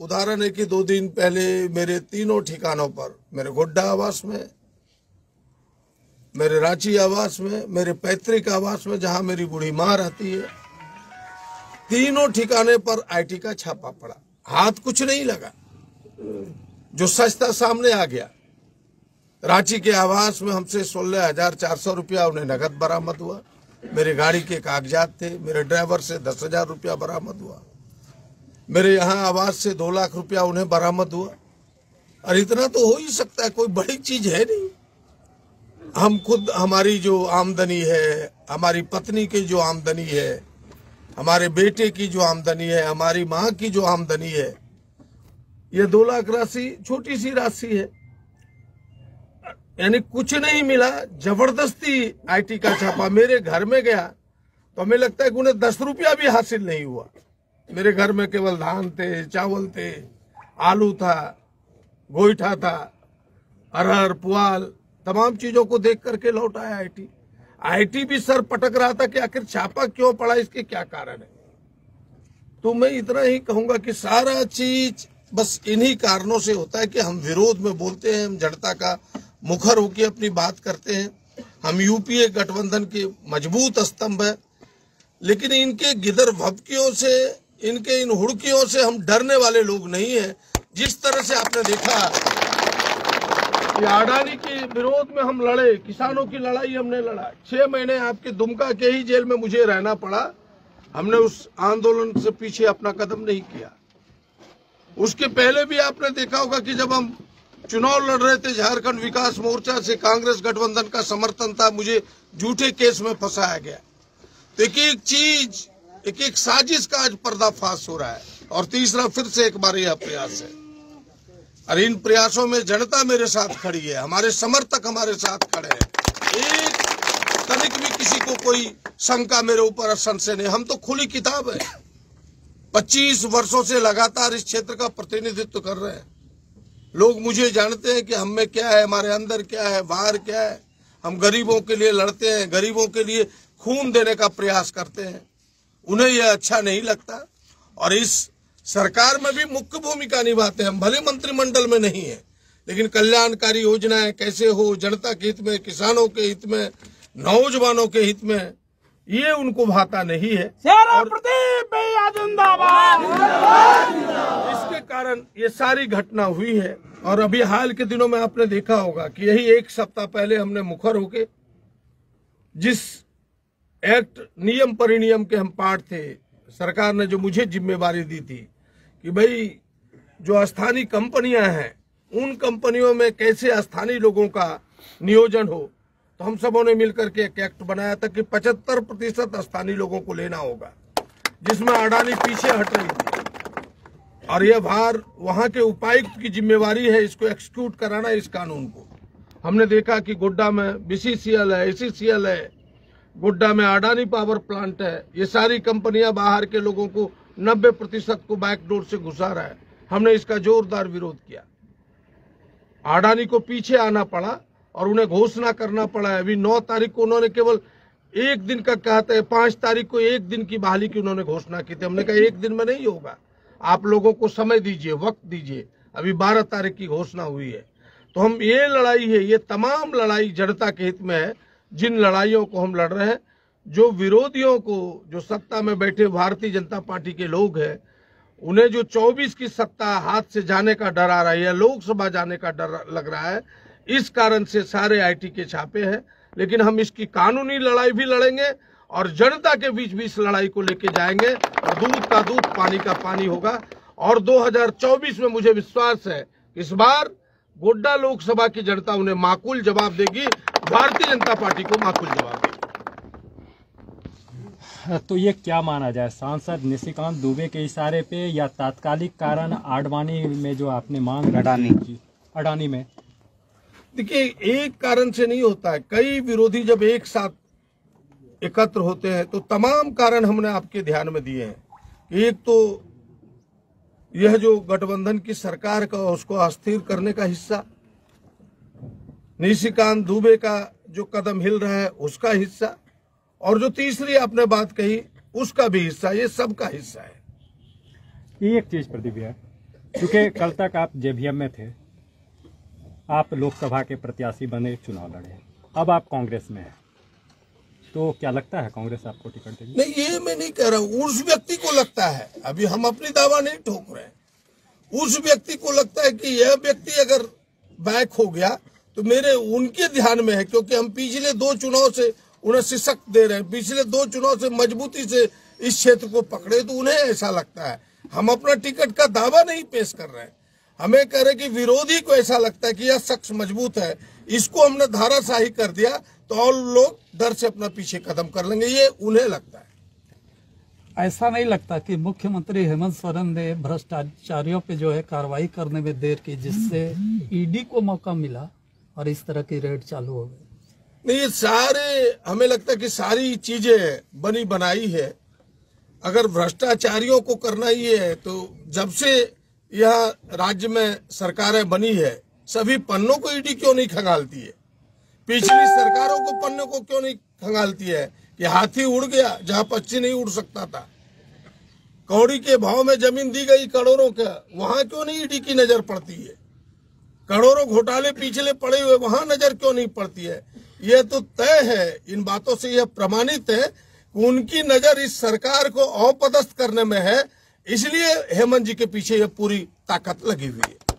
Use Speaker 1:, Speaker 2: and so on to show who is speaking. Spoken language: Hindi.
Speaker 1: उदाहरण है कि 2 दिन पहले मेरे 3 ठिकानों पर, मेरे गोड्डा आवास में, मेरे रांची आवास में, मेरे पैतृक आवास में जहां मेरी बूढ़ी मां रहती है, 3 ठिकाने पर आईटी का छापा पड़ा। हाथ कुछ नहीं लगा, जो सच था सामने आ गया। रांची के आवास में हमसे 16,400 रुपया उन्हें नगद बरामद हुआ। मेरे गाड़ी के कागजात थे, मेरे ड्राइवर से 10,000 रुपया बरामद हुआ। मेरे यहाँ आवास से 2 लाख रुपया उन्हें बरामद हुआ। और इतना तो हो ही सकता है, कोई बड़ी चीज है नहीं। हम खुद, हमारी जो आमदनी है, हमारी पत्नी की जो आमदनी है, हमारे बेटे की जो आमदनी है, हमारी माँ की जो आमदनी है, ये 2 लाख राशि छोटी सी राशि है। यानी कुछ नहीं मिला, जबरदस्ती आईटी का छापा मेरे घर में गया तो हमें लगता है कि उन्हें 10 रुपया भी हासिल नहीं हुआ। मेरे घर में केवल धान थे, चावल थे, आलू था, गोईठा था, अरहर, पुआल, तमाम चीजों को देख करके लौट आया आईटी। आईटी भी सर पटक रहा था कि आखिर छापा क्यों पड़ा, इसके क्या कारण है। तो मैं इतना ही कहूंगा कि सारा चीज बस इन्हीं कारणों से होता है कि हम विरोध में बोलते हैं, हम जनता का मुखर होकर अपनी बात करते हैं। हम यूपीए गठबंधन के मजबूत स्तंभ है, लेकिन इनके गिदर भभकियों से, इनके इन हुड़कियों से हम डरने वाले लोग नहीं है। जिस तरह से आपने देखा कि अडानी के विरोध में हम लड़े, किसानों की लड़ाई हमने लड़ा। 6 महीने आपके दुमका के ही जेल में मुझे रहना पड़ा। हमने उस आंदोलन से पीछे अपना कदम नहीं किया। उसके पहले भी आपने देखा होगा कि जब हम चुनाव लड़ रहे थे, झारखंड विकास मोर्चा से कांग्रेस गठबंधन का समर्थन था, मुझे झूठे केस में फंसाया गया। तो एक चीज, एक साजिश का आज पर्दाफाश हो रहा है। और तीसरा फिर से एक बार यह प्रयास है, और इन प्रयासों में जनता मेरे साथ खड़ी है, हमारे समर्थक हमारे साथ खड़े हैं। एक तनिक भी किसी को कोई शंका मेरे ऊपर संशय नहीं। हम तो खुली किताब है, 25 वर्षों से लगातार इस क्षेत्र का प्रतिनिधित्व कर रहे हैं। लोग मुझे जानते हैं कि हम में क्या है, हमारे अंदर क्या है, बाहर क्या है। हम गरीबों के लिए लड़ते हैं, गरीबों के लिए खून देने का प्रयास करते हैं। उन्हें यह अच्छा नहीं लगता और इस सरकार में भी मुख्य भूमिका निभाते हैं। हम भले मंत्रिमंडल में नहीं है, लेकिन कल्याणकारी योजनाएं कैसे हो, जनता के हित में, किसानों के हित में, नौजवानों के हित में, ये उनको भाता नहीं है। और इसके कारण ये सारी घटना हुई है। और अभी हाल के दिनों में आपने देखा होगा कि यही 1 सप्ताह पहले हमने मुखर होके जिस एक्ट, नियम परिनियम के हम पार्ट थे, सरकार ने जो मुझे जिम्मेवारी दी थी कि भाई जो स्थानीय कंपनियां हैं, उन कंपनियों में कैसे स्थानीय लोगों का नियोजन हो, तो हम सबों ने मिलकर के एक एक्ट बनाया था कि 75% स्थानीय लोगों को लेना होगा, जिसमें अडानी पीछे हट रही थी। और यह भार वहां के उपायुक्त की जिम्मेवारी है इसको एक्सिक्यूट कराना, इस कानून को। हमने देखा कि गोड्डा में बीसीसीएल है, एसीसीएल है, गोड्डा में अडानी पावर प्लांट है। ये सारी कंपनियां बाहर के लोगों को 90% को बैकडोर से घुसा रहा है। हमने इसका जोरदार विरोध किया। अडानी को पीछे आना पड़ा और उन्हें घोषणा करना पड़ा है। अभी 9 तारीख को उन्होंने केवल 1 दिन का कहा था, 5 तारीख को 1 दिन की बहाली की उन्होंने घोषणा की थी। हमने कहा 1 दिन में नहीं होगा, आप लोगों को समय दीजिए, वक्त दीजिए। अभी 12 तारीख की घोषणा हुई है। तो हम ये लड़ाई है, ये तमाम लड़ाई जनता के हित में है। जिन लड़ाइयों को हम लड़ रहे हैं, जो विरोधियों को, जो सत्ता में बैठे भारतीय जनता पार्टी के लोग हैं, उन्हें जो 24 की सत्ता हाथ से जाने का डर आ रहा है या लोकसभा जाने का डर लग रहा है, इस कारण से सारे आईटी के छापे हैं। लेकिन हम इसकी कानूनी लड़ाई भी लड़ेंगे और जनता के बीच भी इस लड़ाई को लेके जाएंगे और दूध का दूध, पानी का पानी होगा। और 2024 में मुझे विश्वास है इस बार गोड्डा लोकसभा की जनता उन्हें माकूल जवाब देगी, भारतीय जनता पार्टी को माकूल जवाब देगी।
Speaker 2: तो ये क्या माना जाए, सांसद निशिकांत दुबे के इशारे पे या तात्कालिक कारण आडवाणी में जो आपने मांग अडानी में?
Speaker 1: देखिए, एक कारण से नहीं होता है। कई विरोधी जब एक साथ एकत्र होते हैं तो तमाम कारण हमने आपके ध्यान में दिए हैं। एक तो यह जो गठबंधन की सरकार का, उसको अस्थिर करने का हिस्सा, निशिकांत दुबे का जो कदम हिल रहा है उसका हिस्सा, और जो तीसरी आपने बात कही उसका भी हिस्सा, ये सबका हिस्सा है।
Speaker 2: एक चीज प्रदीप भैया, क्योंकि कल तक आप जेवीएम में थे, आप लोकसभा के प्रत्याशी बने, चुनाव लड़े, अब आप कांग्रेस में हैं, तो क्या लगता है कांग्रेस आपको टिकट देगी?
Speaker 1: नहीं, ये मैं नहीं कह रहा हूँ, उस व्यक्ति को लगता है, अभी हम अपनी दावा नहीं ठोक रहे हैं। उस व्यक्ति को लगता है कि यह व्यक्ति अगर बैक हो गया तो मेरे उनके ध्यान में है, क्योंकि हम पिछले 2 चुनाव से उन्हें शिक्षक दे रहे हैं, पिछले 2 चुनाव से मजबूती से इस क्षेत्र को पकड़े, तो उन्हें ऐसा लगता है। हम अपना टिकट का दावा नहीं पेश कर रहे हैं, हमें कह रहे कि विरोधी को ऐसा लगता है कि यह शख्स मजबूत है, इसको हमने धाराशाही कर दिया तो और लोग डर से अपना पीछे कदम कर लेंगे, ये उन्हें लगता है।
Speaker 3: ऐसा नहीं लगता कि मुख्यमंत्री हेमंत सोरेन ने भ्रष्टाचारियों पे जो है कार्रवाई करने में देर की, जिससे ईडी को मौका मिला और इस तरह की रेड चालू हो गई?
Speaker 1: नहीं, ये सारे, हमें लगता है कि सारी चीजें बनी बनाई है। अगर भ्रष्टाचारियों को करना ही है तो जब से यह राज्य में सरकारें बनी है, सभी पन्नों को ईडी क्यों नहीं खंगालती है? पिछली सरकारों को पन्नों को क्यों नहीं खंगालती है कि हाथी उड़ गया जहां पक्षी नहीं उड़ सकता था? कौड़ी के भाव में जमीन दी गई करोड़ों का, वहां क्यों नहीं ईडी की नजर पड़ती है? करोड़ों घोटाले पिछले पड़े हुए, वहां नजर क्यों नहीं पड़ती है? यह तो तय है, इन बातों से यह प्रमाणित है कि उनकी नजर इस सरकार को अपदस्थ करने में है, इसलिए हेमंत जी के पीछे यह पूरी ताकत लगी हुई है।